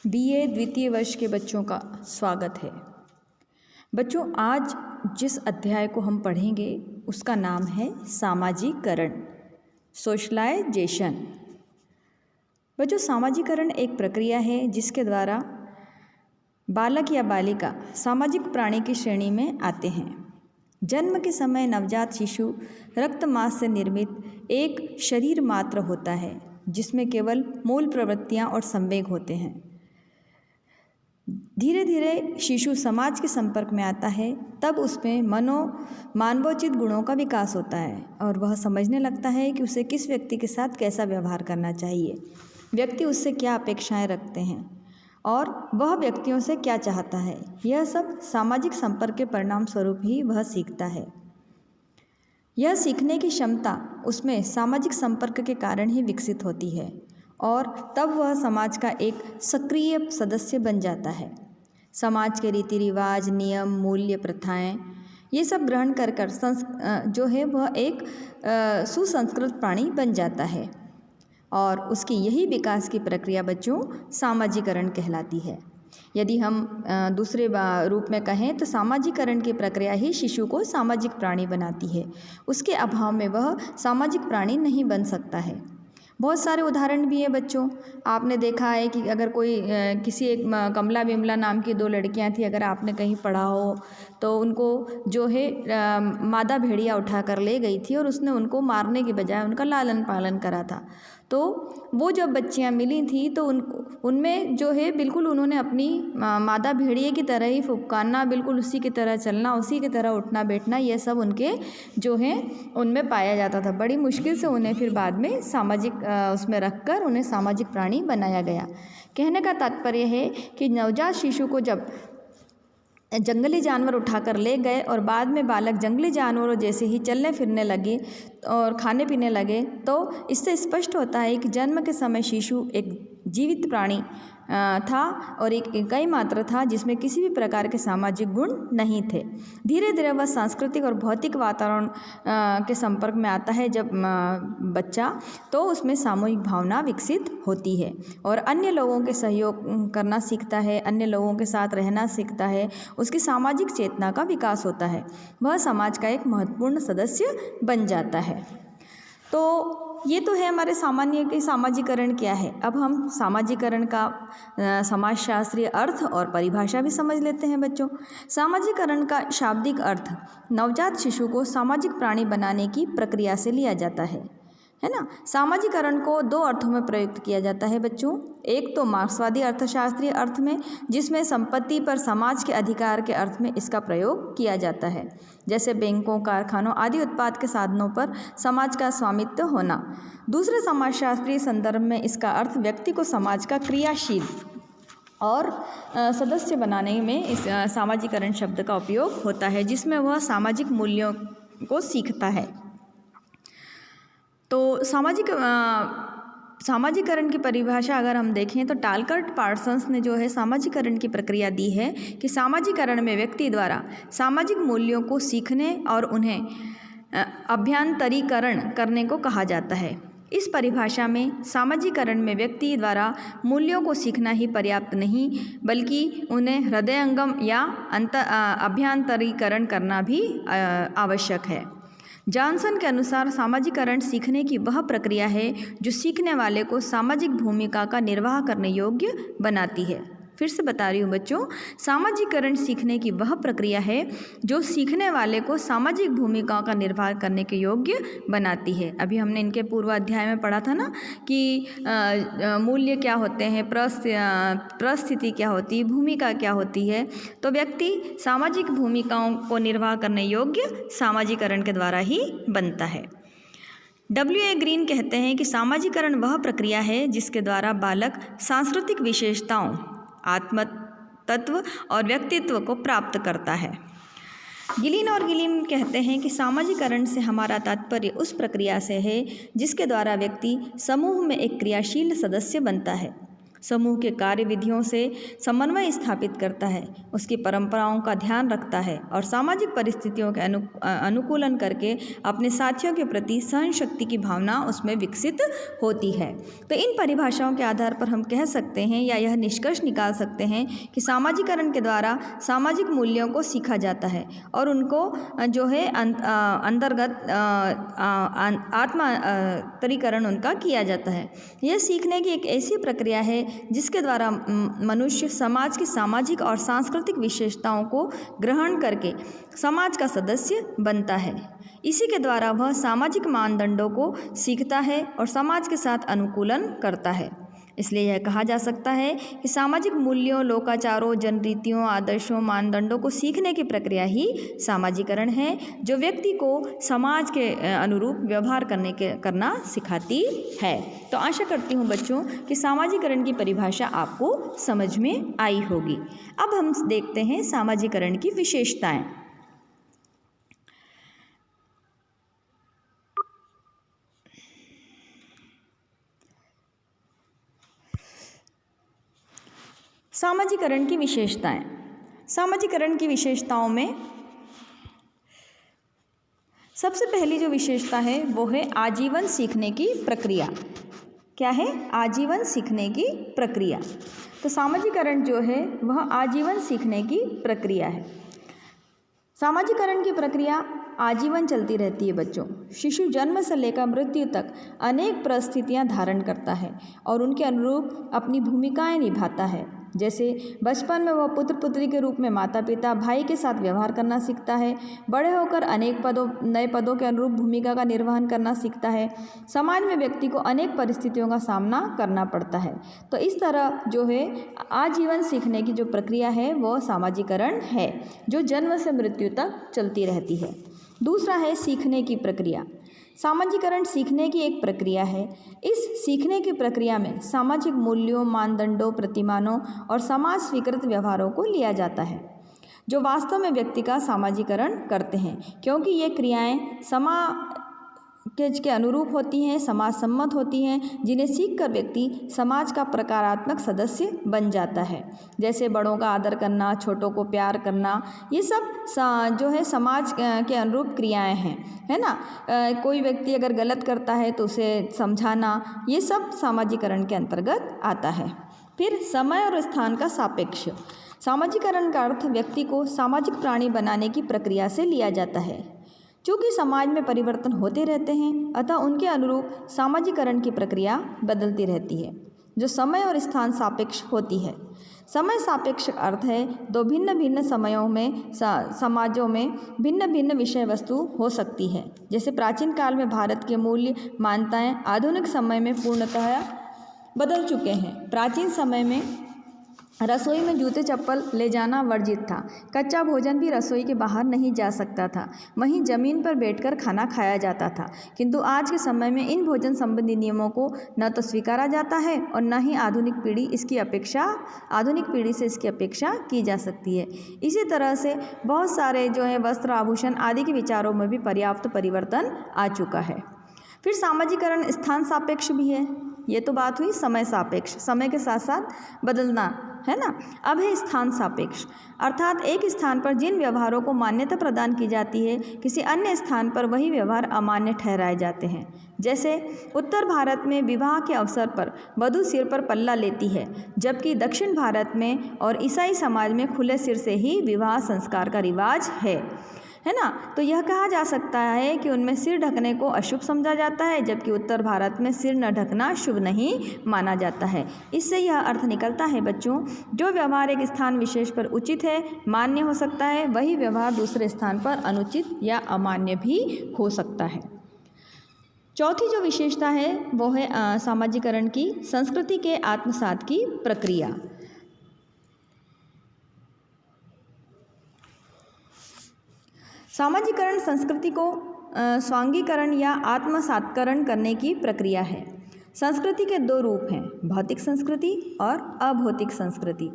BA द्वितीय वर्ष के बच्चों का स्वागत है। बच्चों, आज जिस अध्याय को हम पढ़ेंगे उसका नाम है सामाजिकरण, सोशलाइजेशन। बच्चों, सामाजिकरण एक प्रक्रिया है जिसके द्वारा बालक या बालिका सामाजिक प्राणी की श्रेणी में आते हैं। जन्म के समय नवजात शिशु रक्त मांस से निर्मित एक शरीर मात्र होता है जिसमें केवल मूल प्रवृत्तियां और संवेग होते हैं। धीरे धीरे शिशु समाज के संपर्क में आता है, तब उसमें मानवोचित गुणों का विकास होता है और वह समझने लगता है कि उसे किस व्यक्ति के साथ कैसा व्यवहार करना चाहिए, व्यक्ति उससे क्या अपेक्षाएं रखते हैं और वह व्यक्तियों से क्या चाहता है। यह सब सामाजिक संपर्क के परिणाम स्वरूप ही वह सीखता है। यह सीखने की क्षमता उसमें सामाजिक संपर्क के कारण ही विकसित होती है और तब वह समाज का एक सक्रिय सदस्य बन जाता है। समाज के रीति रिवाज, नियम, मूल्य, प्रथाएं ये सब ग्रहण कर जो है वह एक सुसंस्कृत प्राणी बन जाता है और उसकी यही विकास की प्रक्रिया बच्चों सामाजिकरण कहलाती है। यदि हम दूसरे रूप में कहें तो सामाजिकरण की प्रक्रिया ही शिशु को सामाजिक प्राणी बनाती है। उसके अभाव में वह सामाजिक प्राणी नहीं बन सकता है। बहुत सारे उदाहरण भी हैं बच्चों। आपने देखा है कि अगर कोई किसी एक कमला बिमला नाम की दो लड़कियां थी, अगर आपने कहीं पढ़ा हो तो उनको जो है मादा भेड़िया उठा कर ले गई थी और उसने उनको मारने के बजाय उनका लालन पालन करा था। तो वो जब बच्चियां मिली थी तो उनमें जो है बिल्कुल उन्होंने अपनी मादा भेड़िए की तरह ही फुफकारना, बिल्कुल उसी की तरह चलना, उसी की तरह उठना बैठना, ये सब उनके जो है उनमें पाया जाता था। बड़ी मुश्किल से उन्हें फिर बाद में सामाजिक उसमें रखकर उन्हें सामाजिक प्राणी बनाया गया। कहने का तात्पर्य है कि नवजात शिशु को जब जंगली जानवर उठाकर ले गए और बाद में बालक जंगली जानवरों जैसे ही चलने फिरने लगे और खाने पीने लगे, तो इससे स्पष्ट होता है कि जन्म के समय शिशु एक जीवित प्राणी था और एक इकाई मात्र था जिसमें किसी भी प्रकार के सामाजिक गुण नहीं थे। धीरे धीरे वह सांस्कृतिक और भौतिक वातावरण के संपर्क में आता है जब बच्चा, तो उसमें सामूहिक भावना विकसित होती है और अन्य लोगों के सहयोग करना सीखता है, अन्य लोगों के साथ रहना सीखता है, उसकी सामाजिक चेतना का विकास होता है, वह समाज का एक महत्वपूर्ण सदस्य बन जाता है। तो ये तो है हमारे सामान्य कि सामाजिकरण क्या है। अब हम सामाजिकरण का समाजशास्त्रीय अर्थ और परिभाषा भी समझ लेते हैं बच्चों। सामाजिकरण का शाब्दिक अर्थ नवजात शिशु को सामाजिक प्राणी बनाने की प्रक्रिया से लिया जाता है ना। सामाजिकरण को दो अर्थों में प्रयुक्त किया जाता है बच्चों। एक तो मार्क्सवादी अर्थशास्त्रीय अर्थ में, जिसमें संपत्ति पर समाज के अधिकार के अर्थ में इसका प्रयोग किया जाता है, जैसे बैंकों, कारखानों आदि उत्पाद के साधनों पर समाज का स्वामित्व होना। दूसरे समाजशास्त्रीय संदर्भ में इसका अर्थ व्यक्ति को समाज का क्रियाशील और सदस्य बनाने में इस सामाजिकरण शब्द का उपयोग होता है, जिसमें वह सामाजिक मूल्यों को सीखता है। तो सामाजिकरण की परिभाषा अगर हम देखें तो टालकर्ट पार्सन्स ने जो है सामाजिकरण की प्रक्रिया दी है कि सामाजिकरण में व्यक्ति द्वारा सामाजिक मूल्यों को सीखने और उन्हें अभ्यांतरीकरण करने को कहा जाता है। इस परिभाषा में सामाजिकरण में व्यक्ति द्वारा मूल्यों को सीखना ही पर्याप्त नहीं, बल्कि उन्हें हृदयंगम या अभ्यांतरीकरण करना भी आवश्यक है। जॉनसन के अनुसार सामाजिकरण सीखने की वह प्रक्रिया है जो सीखने वाले को सामाजिक भूमिका का निर्वाह करने योग्य बनाती है। फिर से बता रही हूँ बच्चों, सामाजिकरण सीखने की वह प्रक्रिया है जो सीखने वाले को सामाजिक भूमिकाओं का निर्वाह करने के योग्य बनाती है। अभी हमने इनके पूर्व अध्याय में पढ़ा था ना कि मूल्य क्या होते हैं, परिस्थिति क्या होती है, भूमिका क्या होती है। तो व्यक्ति सामाजिक भूमिकाओं को निर्वाह करने योग्य सामाजिकरण के द्वारा ही बनता है। W.A. ग्रीन कहते हैं कि सामाजिकरण वह प्रक्रिया है जिसके द्वारा बालक सांस्कृतिक विशेषताओं, आत्म तत्व और व्यक्तित्व को प्राप्त करता है। गिलिन और गिलिम कहते हैं कि सामाजिकरण से हमारा तात्पर्य उस प्रक्रिया से है जिसके द्वारा व्यक्ति समूह में एक क्रियाशील सदस्य बनता है। समूह के कार्य विधियों से समन्वय स्थापित करता है, उसकी परंपराओं का ध्यान रखता है और सामाजिक परिस्थितियों के अनुकूलन करके अपने साथियों के प्रति सहन शक्ति की भावना उसमें विकसित होती है। तो इन परिभाषाओं के आधार पर हम कह सकते हैं या यह निष्कर्ष निकाल सकते हैं कि सामाजिकरण के द्वारा सामाजिक मूल्यों को सीखा जाता है और उनको जो है अंतर्गत आत्मतरीकरण उनका किया जाता है। यह सीखने की एक ऐसी प्रक्रिया है जिसके द्वारा मनुष्य समाज की सामाजिक और सांस्कृतिक विशेषताओं को ग्रहण करके समाज का सदस्य बनता है। इसी के द्वारा वह सामाजिक मानदंडों को सीखता है और समाज के साथ अनुकूलन करता है। इसलिए यह कहा जा सकता है कि सामाजिक मूल्यों, लोकाचारों, जनरीतियों, आदर्शों, मानदंडों को सीखने की प्रक्रिया ही सामाजिकरण है, जो व्यक्ति को समाज के अनुरूप व्यवहार करना सिखाती है। तो आशा करती हूँ बच्चों कि सामाजिकरण की परिभाषा आपको समझ में आई होगी। अब हम देखते हैं सामाजिकरण की विशेषताएं। सामाजिकरण की विशेषताएं। सामाजिकरण की विशेषताओं में सबसे पहली जो विशेषता है वो है आजीवन सीखने की प्रक्रिया। क्या है? आजीवन सीखने की प्रक्रिया। तो सामाजिकरण जो है वह आजीवन सीखने की प्रक्रिया है। सामाजिकरण की प्रक्रिया आजीवन चलती रहती है बच्चों। शिशु जन्म से लेकर मृत्यु तक अनेक परिस्थितियां धारण करता है और उनके अनुरूप अपनी भूमिकाएं निभाता है। जैसे बचपन में वह पुत्र पुत्री के रूप में माता पिता भाई के साथ व्यवहार करना सीखता है। बड़े होकर अनेक नए पदों के अनुरूप भूमिका का निर्वहन करना सीखता है। समाज में व्यक्ति को अनेक परिस्थितियों का सामना करना पड़ता है। तो इस तरह जो है आजीवन सीखने की जो प्रक्रिया है वो सामाजिकरण है, जो जन्म से मृत्यु तक चलती रहती है। दूसरा है सीखने की प्रक्रिया। सामाजिकरण सीखने की एक प्रक्रिया है। इस सीखने की प्रक्रिया में सामाजिक मूल्यों, मानदंडों, प्रतिमानों और समाज स्वीकृत व्यवहारों को लिया जाता है, जो वास्तव में व्यक्ति का सामाजिकरण करते हैं, क्योंकि ये क्रियाएं समाज के अनुरूप होती हैं, समाज सम्मत होती हैं, जिन्हें सीखकर व्यक्ति समाज का प्रकारात्मक सदस्य बन जाता है। जैसे बड़ों का आदर करना, छोटों को प्यार करना, ये सब जो है समाज के अनुरूप क्रियाएं हैं, है ना। कोई व्यक्ति अगर गलत करता है तो उसे समझाना, ये सब सामाजिकरण के अंतर्गत आता है। फिर समय और स्थान का सापेक्ष। सामाजिकरण का अर्थ व्यक्ति को सामाजिक प्राणी बनाने की प्रक्रिया से लिया जाता है। चूँकि समाज में परिवर्तन होते रहते हैं, अतः उनके अनुरूप सामाजिकरण की प्रक्रिया बदलती रहती है, जो समय और स्थान सापेक्ष होती है। समय सापेक्ष अर्थ है दो भिन्न भिन्न समयों में समाजों में भिन्न भिन्न विषय वस्तु हो सकती है। जैसे प्राचीन काल में भारत के मूल्य मान्यताएं आधुनिक समय में पूर्णतः बदल चुके हैं। प्राचीन समय में रसोई में जूते चप्पल ले जाना वर्जित था। कच्चा भोजन भी रसोई के बाहर नहीं जा सकता था। वहीं जमीन पर बैठकर खाना खाया जाता था। किंतु आज के समय में इन भोजन संबंधी नियमों को न तो स्वीकारा जाता है और न ही आधुनिक पीढ़ी से इसकी अपेक्षा की जा सकती है। इसी तरह से बहुत सारे जो है वस्त्र, आभूषण आदि के विचारों में भी पर्याप्त परिवर्तन आ चुका है। फिर सामाजिकरण स्थान सापेक्ष भी है। ये तो बात हुई समय सापेक्ष, समय के साथ साथ बदलना, है ना। अब है स्थान सापेक्ष, अर्थात एक स्थान पर जिन व्यवहारों को मान्यता प्रदान की जाती है, किसी अन्य स्थान पर वही व्यवहार अमान्य ठहराए जाते हैं। जैसे उत्तर भारत में विवाह के अवसर पर वधू सिर पर पल्ला लेती है, जबकि दक्षिण भारत में और ईसाई समाज में खुले सिर से ही विवाह संस्कार का रिवाज है ना। तो यह कहा जा सकता है कि उनमें सिर ढकने को अशुभ समझा जाता है, जबकि उत्तर भारत में सिर न ढकना शुभ नहीं माना जाता है। इससे यह अर्थ निकलता है बच्चों, जो व्यवहार एक स्थान विशेष पर उचित है, मान्य हो सकता है, वही व्यवहार दूसरे स्थान पर अनुचित या अमान्य भी हो सकता है। चौथी जो विशेषता है वो है सामाजिकरण की संस्कृति के आत्मसात की प्रक्रिया। सामाजिकरण संस्कृति को स्वांगीकरण या आत्मसात्करण करने की प्रक्रिया है। संस्कृति के दो रूप हैं, भौतिक संस्कृति और अभौतिक संस्कृति।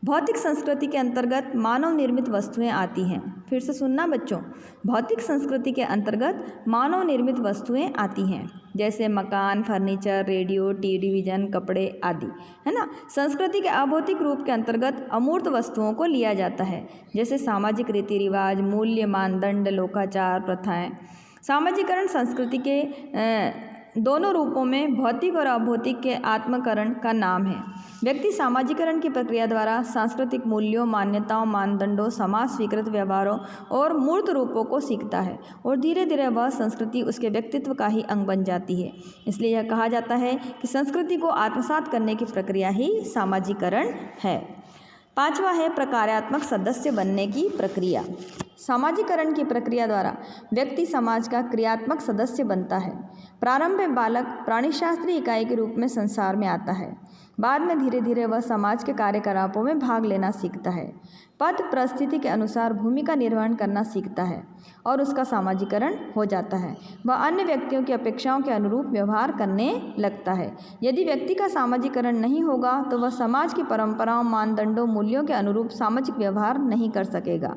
भौतिक संस्कृति के अंतर्गत मानव निर्मित वस्तुएं आती हैं। फिर से सुनना बच्चों, भौतिक संस्कृति के अंतर्गत मानव निर्मित वस्तुएं आती हैं, जैसे मकान, फर्नीचर, रेडियो, टेलीविज़न, कपड़े आदि, है ना। संस्कृति के अभौतिक रूप के अंतर्गत अमूर्त वस्तुओं को लिया जाता है, जैसे सामाजिक रीति रिवाज, मूल्य, मानदंड, लोकाचार, प्रथाएं। सामाजिकरण संस्कृति के दोनों रूपों में भौतिक और अभौतिक के आत्मकरण का नाम है। व्यक्ति सामाजिकरण की प्रक्रिया द्वारा सांस्कृतिक मूल्यों, मान्यताओं, मानदंडों, समाज स्वीकृत व्यवहारों और मूर्त रूपों को सीखता है और धीरे धीरे वह संस्कृति उसके व्यक्तित्व का ही अंग बन जाती है। इसलिए यह कहा जाता है कि संस्कृति को आत्मसात करने की प्रक्रिया ही सामाजिकरण है। पांचवा है प्रकार्यात्मक सदस्य बनने की प्रक्रिया। सामाजिकरण की प्रक्रिया द्वारा व्यक्ति समाज का क्रियात्मक सदस्य बनता है। प्रारंभ में बालक प्राणीशास्त्रीय इकाई के रूप में संसार में आता है। बाद में धीरे धीरे वह समाज के कार्यकलापों में भाग लेना सीखता है, पद परिस्थिति के अनुसार भूमिका निर्वहन करना सीखता है और उसका सामाजिकरण हो जाता है। वह अन्य व्यक्तियों की अपेक्षाओं के अनुरूप व्यवहार करने लगता है। यदि व्यक्ति का सामाजिकरण नहीं होगा तो वह समाज की परंपराओं, मानदंडों, मूल्यों के अनुरूप सामाजिक व्यवहार नहीं कर सकेगा।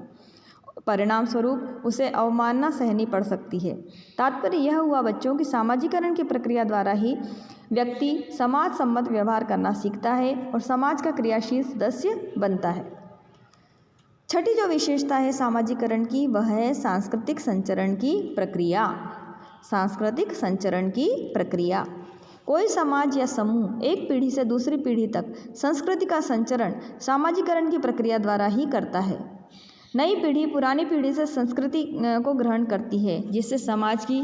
परिणाम स्वरूप उसे अवमानना सहनी पड़ सकती है। तात्पर्य यह हुआ बच्चों कि सामाजिकरण की प्रक्रिया द्वारा ही व्यक्ति समाज सम्मत व्यवहार करना सीखता है और समाज का क्रियाशील सदस्य बनता है। छठी जो विशेषता है सामाजिकरण की वह है सांस्कृतिक संचरण की प्रक्रिया। सांस्कृतिक संचरण की प्रक्रिया कोई समाज या समूह एक पीढ़ी से दूसरी पीढ़ी तक संस्कृति का संचरण सामाजिकरण की प्रक्रिया द्वारा ही करता है। नई पीढ़ी पुरानी पीढ़ी से संस्कृति को ग्रहण करती है, जिससे समाज की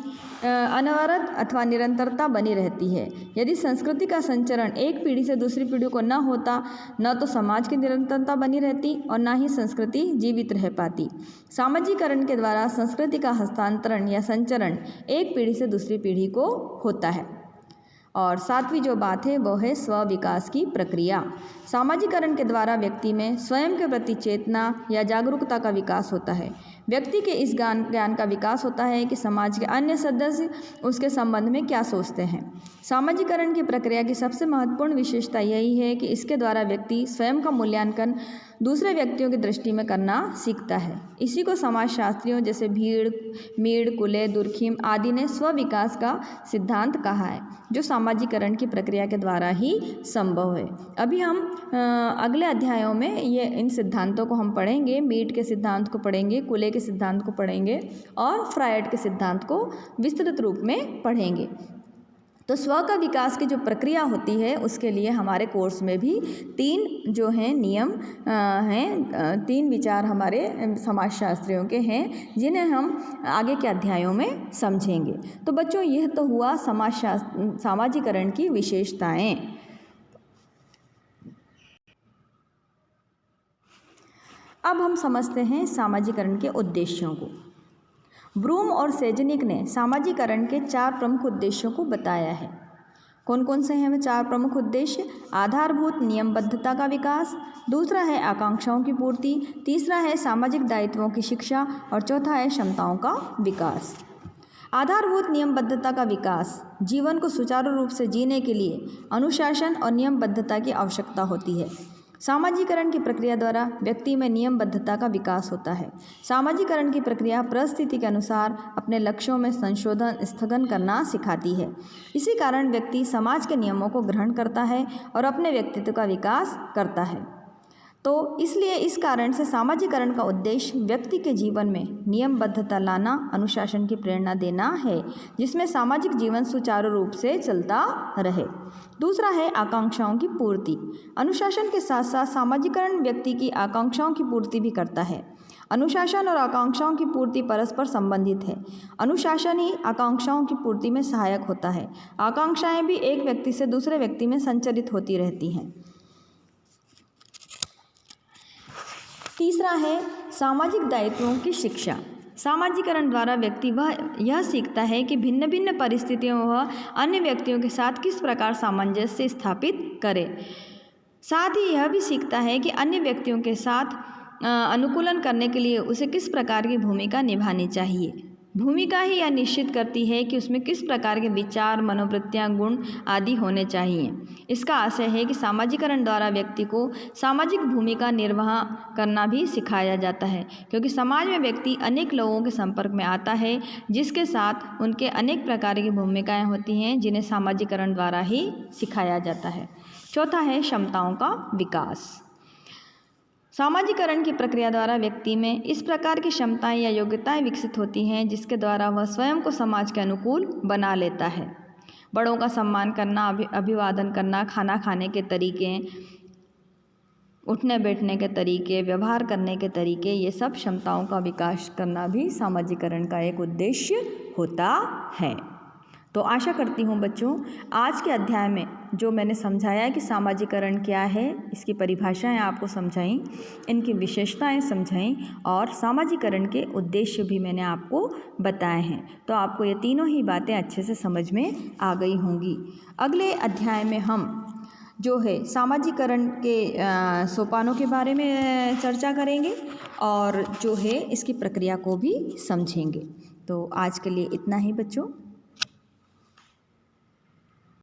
अनवरत अथवा निरंतरता बनी रहती है। यदि संस्कृति का संचरण एक पीढ़ी से दूसरी पीढ़ी को न होता, न तो समाज की निरंतरता बनी रहती और न ही संस्कृति जीवित रह पाती। सामाजिकरण के द्वारा संस्कृति का हस्तांतरण या संचरण एक पीढ़ी से दूसरी पीढ़ी को होता है। और सातवीं जो बात है वो है स्व विकास की प्रक्रिया। सामाजिकरण के द्वारा व्यक्ति में स्वयं के प्रति चेतना या जागरूकता का विकास होता है। व्यक्ति के इस ज्ञान का विकास होता है कि समाज के अन्य सदस्य उसके संबंध में क्या सोचते हैं। सामाजिकरण की प्रक्रिया की सबसे महत्वपूर्ण विशेषता यही है कि इसके द्वारा व्यक्ति स्वयं का मूल्यांकन दूसरे व्यक्तियों की दृष्टि में करना सीखता है। इसी को समाजशास्त्रियों जैसे मीड़, कुले, दुर्खिम आदि ने स्व विकास का सिद्धांत कहा है, जो सामाजिकरण की प्रक्रिया के द्वारा ही संभव है। अभी हम अगले अध्यायों में ये इन सिद्धांतों को हम पढ़ेंगे। मीड के सिद्धांत को पढ़ेंगे, कुले के सिद्धांत को पढ़ेंगे और फ्रायड के सिद्धांत को विस्तृत रूप में पढ़ेंगे। तो स्व का विकास की जो प्रक्रिया होती है उसके लिए हमारे कोर्स में भी 3 जो हैं नियम हैं, 3 विचार हमारे समाजशास्त्रियों के हैं, जिन्हें हम आगे के अध्यायों में समझेंगे। तो बच्चों यह तो हुआ सामाजिकरण की विशेषताएं। अब हम समझते हैं सामाजिकरण के उद्देश्यों को। ब्रूम और सेजनिक ने सामाजिकरण के 4 प्रमुख उद्देश्यों को बताया है। कौन कौन से हैं वे 4 प्रमुख उद्देश्य? आधारभूत नियमबद्धता का विकास, दूसरा है आकांक्षाओं की पूर्ति, तीसरा है सामाजिक दायित्वों की शिक्षा और चौथा है क्षमताओं का विकास। आधारभूत नियमबद्धता का विकास जीवन को सुचारू रूप से जीने के लिए अनुशासन और नियमबद्धता की आवश्यकता होती है। सामाजिकरण की प्रक्रिया द्वारा व्यक्ति में नियमबद्धता का विकास होता है। सामाजिकरण की प्रक्रिया परिस्थिति के अनुसार अपने लक्ष्यों में संशोधन स्थगन करना सिखाती है। इसी कारण व्यक्ति समाज के नियमों को ग्रहण करता है और अपने व्यक्तित्व का विकास करता है। तो इसलिए इस कारण से सामाजिकरण का उद्देश्य व्यक्ति के जीवन में नियमबद्धता लाना, अनुशासन की प्रेरणा देना है, जिसमें सामाजिक जीवन सुचारू रूप से चलता रहे। दूसरा है आकांक्षाओं की पूर्ति। अनुशासन के साथ साथ सामाजिकरण व्यक्ति की आकांक्षाओं की पूर्ति भी करता है। अनुशासन और आकांक्षाओं की पूर्ति परस्पर संबंधित है। अनुशासन ही आकांक्षाओं की पूर्ति में सहायक होता है। आकांक्षाएं भी एक व्यक्ति से दूसरे व्यक्ति में संचरित होती रहती हैं। तीसरा है सामाजिक दायित्वों की शिक्षा। सामाजिकरण द्वारा व्यक्ति यह सीखता है कि भिन्न भिन्न परिस्थितियों व अन्य व्यक्तियों के साथ किस प्रकार सामंजस्य स्थापित करे। साथ ही यह भी सीखता है कि अन्य व्यक्तियों के साथ अनुकूलन करने के लिए उसे किस प्रकार की भूमिका निभानी चाहिए। भूमिका ही यह निश्चित करती है कि उसमें किस प्रकार के विचार, मनोवृत्तियाँ, गुण आदि होने चाहिए। इसका आशय है कि सामाजिकरण द्वारा व्यक्ति को सामाजिक भूमिका निर्वाह करना भी सिखाया जाता है, क्योंकि समाज में व्यक्ति अनेक लोगों के संपर्क में आता है जिसके साथ उनके अनेक प्रकार की भूमिकाएं होती हैं, जिन्हें सामाजिकरण द्वारा ही सिखाया जाता है। चौथा है क्षमताओं का विकास। सामाजिकरण की प्रक्रिया द्वारा व्यक्ति में इस प्रकार की क्षमताएं या योग्यताएं विकसित होती हैं जिसके द्वारा वह स्वयं को समाज के अनुकूल बना लेता है। बड़ों का सम्मान करना, अभिवादन करना, खाना खाने के तरीके, उठने बैठने के तरीके, व्यवहार करने के तरीके, ये सब क्षमताओं का विकास करना भी सामाजिकरण का एक उद्देश्य होता है। तो आशा करती हूँ बच्चों, आज के अध्याय में जो मैंने समझाया कि सामाजिकरण क्या है, इसकी परिभाषाएं आपको समझाई, इनकी विशेषताएं समझाई और सामाजिकरण के उद्देश्य भी मैंने आपको बताए हैं। तो आपको ये तीनों ही बातें अच्छे से समझ में आ गई होंगी। अगले अध्याय में हम जो है सामाजिकरण के सोपानों के बारे में चर्चा करेंगे और जो है इसकी प्रक्रिया को भी समझेंगे। तो आज के लिए इतना ही बच्चों।